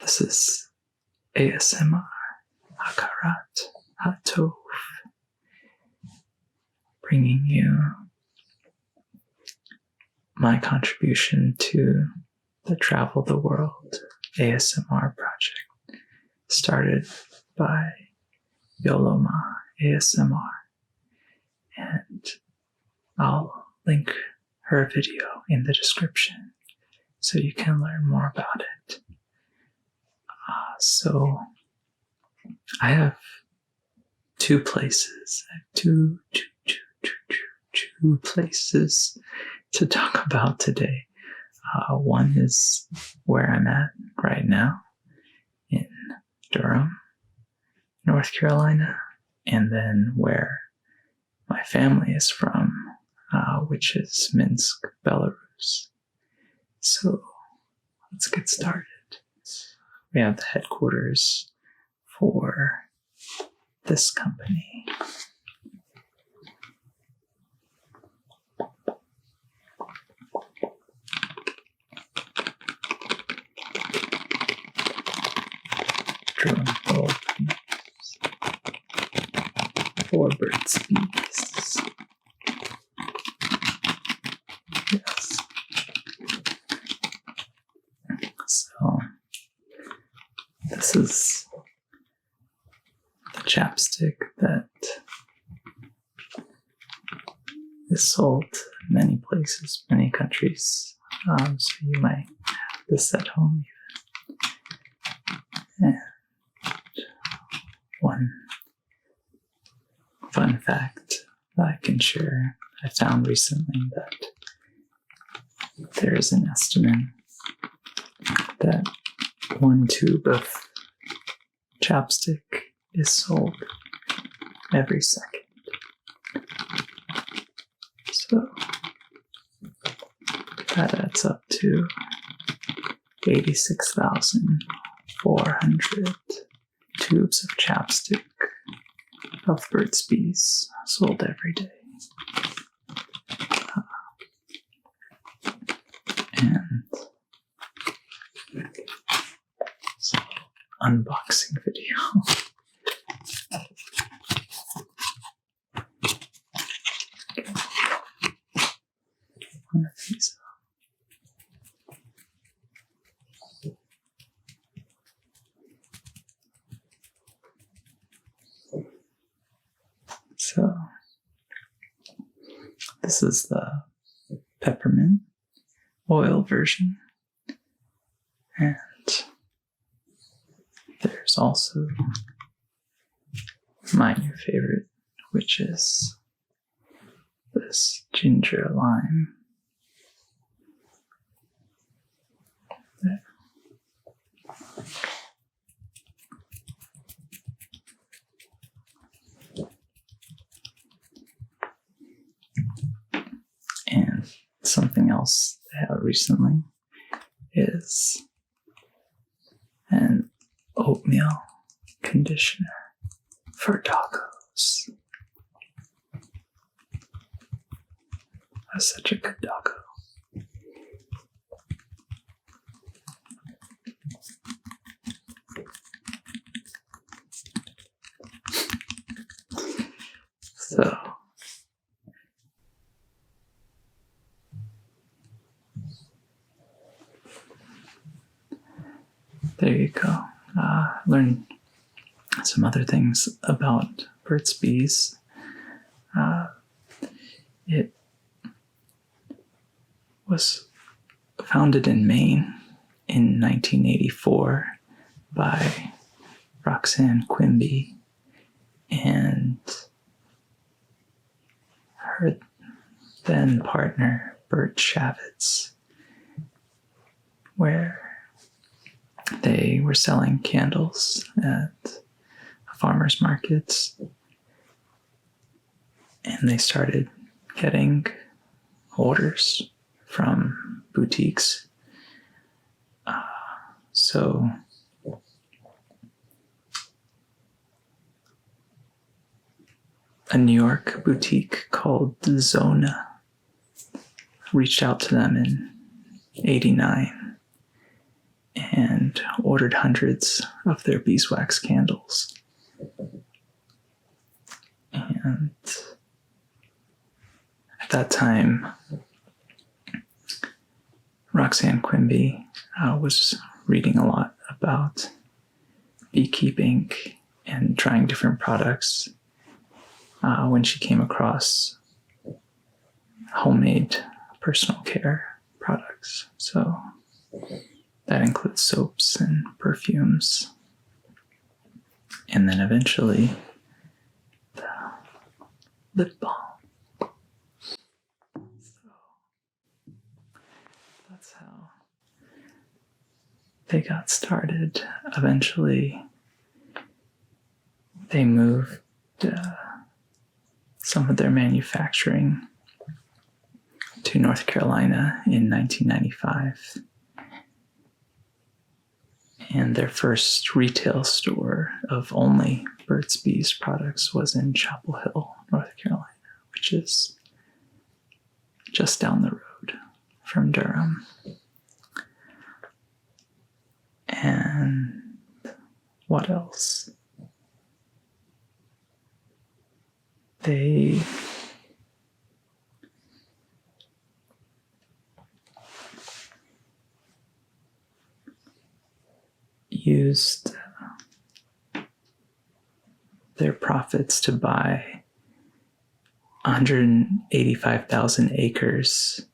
This is ASMR Hakarat Hatov, bringing you my contribution to the Travel the World ASMR project, started by Yoloma ASMR, and I'll link her video in the description so you can learn more about it. So I have two places to talk about today. One is where I'm at right now in Durham, North Carolina, and then where my family is from, which is Minsk, Belarus. So let's get started. We have the headquarters for this company. Drum roll, please. For Burt's Bees. Yes. So, this is the chapstick that is sold in many places, many countries. So you might have this at home even. And one fun fact that I can share, I found recently that there is an estimate that one tube of chapstick is sold every second. So that adds up to 86,400 tubes of chapstick of Burt's Bees sold every day. And so, unboxing video. One of these. So, this is the peppermint oil version, and there's also my new favorite, which is this ginger lime. There. And something else they have recently is an oatmeal conditioner for doggos. That's such a good doggo. So there you go. Learn some other things about Burt's Bees. It was founded in Maine in 1984 by Roxanne Quimby and her then partner, Burt Shavitz, where they were selling candles at farmers markets, and they started getting orders from boutiques. So a New York boutique called Zona reached out to them in '89 and ordered hundreds of their beeswax candles. And at that time, Roxanne Quimby was reading a lot about beekeeping and trying different products when she came across homemade personal care products. So that includes soaps and perfumes. And then eventually the lip balm. So that's how they got started. Eventually they moved some of their manufacturing to North Carolina in 1995. And their first retail store of only Burt's Bees products was in Chapel Hill, North Carolina, which is just down the road from Durham. And what else? They used their profits to buy 185,000 acres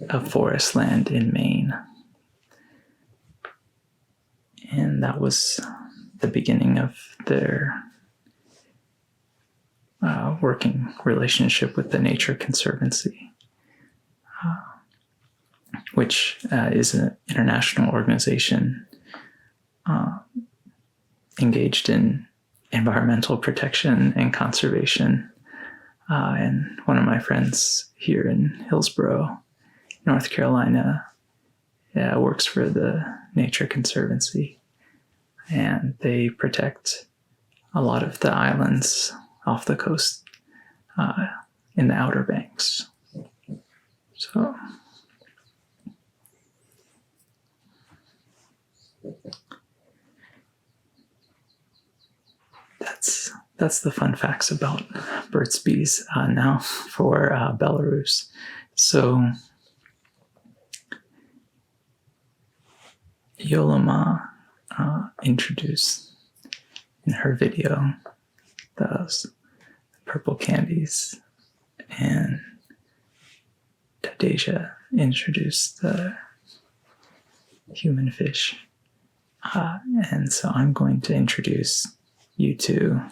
of forest land in Maine. And that was the beginning of their working relationship with the Nature Conservancy, which is an international organization engaged in environmental protection and conservation. And one of my friends here in Hillsborough, North Carolina, works for the Nature Conservancy. And they protect a lot of the islands off the coast in the Outer Banks. So that's the fun facts about Burt's Bees. Now for Belarus. So Yoloma introduced in her video those purple candies, and Tadeja introduced the human fish. And so I'm going to introduce you to a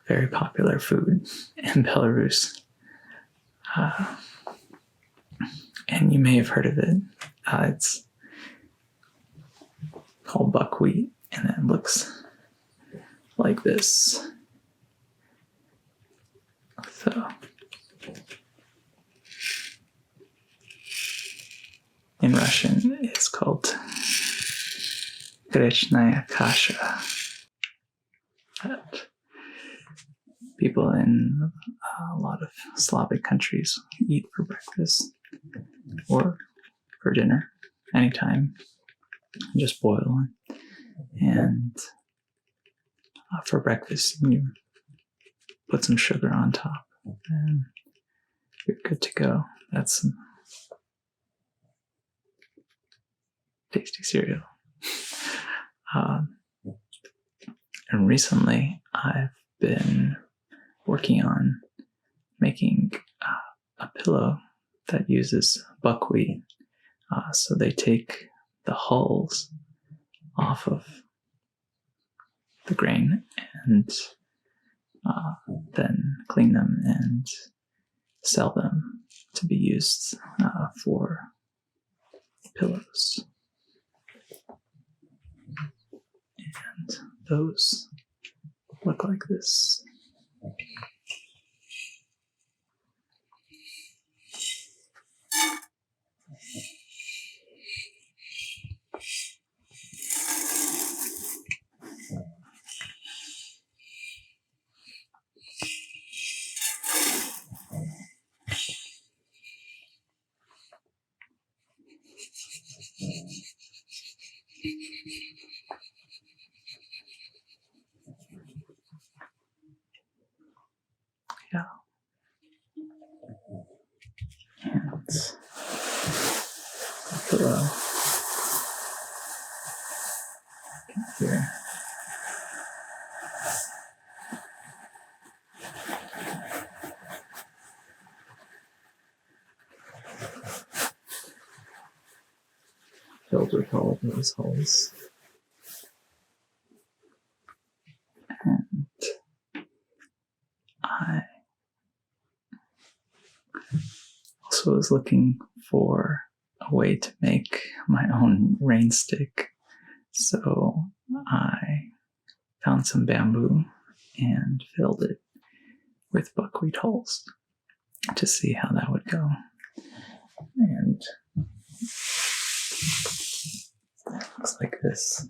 very popular food in Belarus. And you may have heard of it. It's called buckwheat, and it looks like this. So in Russian, it's called grechная kasha. That people in a lot of Slavic countries eat for breakfast or for dinner, anytime. Just boil it. And for breakfast, you put some sugar on top, and you're good to go. That's some tasty cereal. And recently, I've been working on making a pillow that uses buckwheat. So they take the hulls off of the grain and then clean them and sell them to be used for pillows. And those look like this. Yeah. Hands. Pillow. Here. Filled with all of those holes. And I also was looking for a way to make my own rainstick. So I found some bamboo and filled it with buckwheat holes to see how that would go. And it looks like this.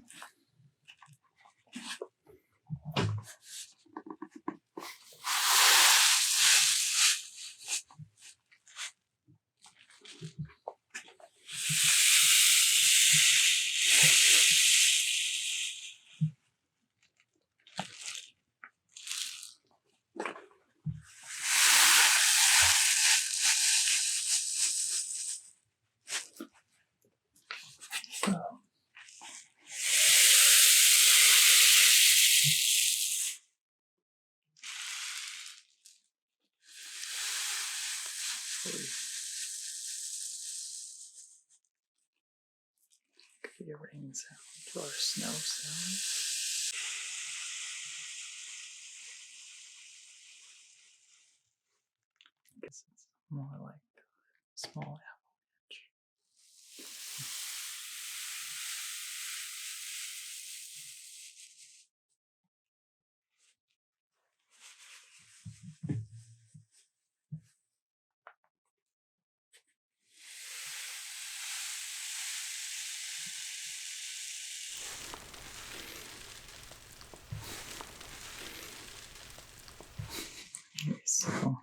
Could be a rain sound or a snow sound. I guess it's more like a small avalanche. Okay, so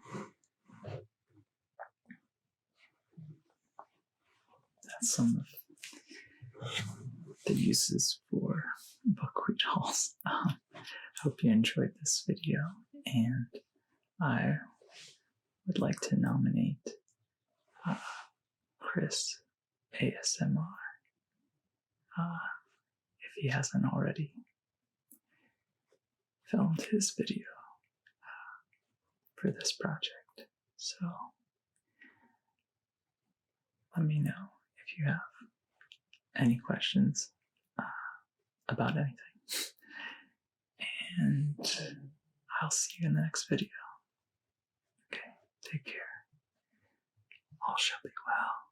that's some of the uses for buckwheat hulls. Hope you enjoyed this video, and I would like to nominate Chris ASMR if he hasn't already filmed his video for this project. So let me know if you have any questions about anything. And I'll see you in the next video. Okay, take care. All shall be well.